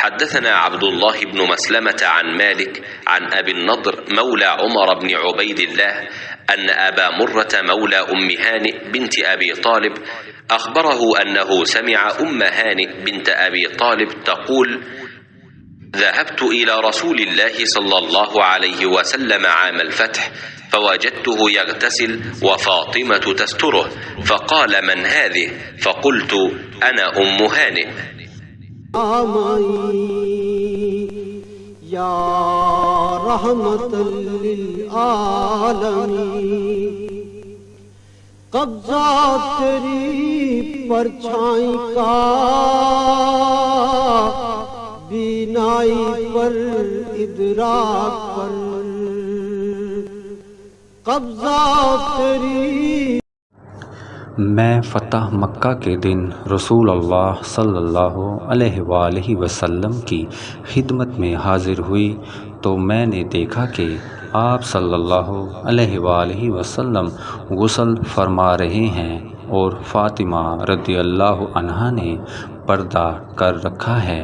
हद्दसना अब्दुल्लाह इब्न मसलमह अन मालिक अन अबी नद्र मौला उमर इब्न उबैदिल्लाह अन अबा मुर्रह मौला उम्मी हानि बिन्त अबी तालिब अखबरहु अन्नहु समिअ उम्म हानि बिन्त अबी तालिब तक़ूल ذهبت إلى رسول الله صلى الله عليه وسلم عام الفتح فوجدته يغتسل وفاطمة تستره فقال من هذه فقلت أنا أم هانئ या रहमतल लिल आलमीन कब्जा तेरी परछाई का बीनाई पर इदराक पर कब्जा तेरी। मैं फ़तह मक्का के दिन रसूल अल्लाह सल्लल्लाहु अलैहि वसल्लम की खिदमत में हाज़िर हुई तो मैंने देखा कि आप सल्लल्लाहु अलैहि वसल्लम गुस्ल फरमा रहे हैं और फ़ातिमा रज़ियल्लाहु अन्हा ने पर्दा कर रखा है।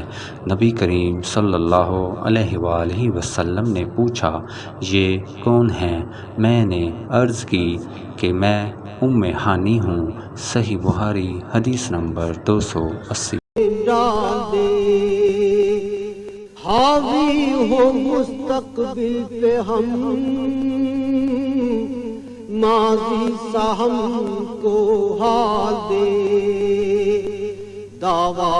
नबी करीम सल्लल्लाहु अलैहि वसल्लम ने पूछा, ये कौन हैं? मैंने अर्ज़ की कि मैं उम्मे हानी हूँ। सही बुखारी हदीस नंबर 280। हावी हो मुस्तक़बिल पे हम माज़ी सा हमको हाल दे दावा।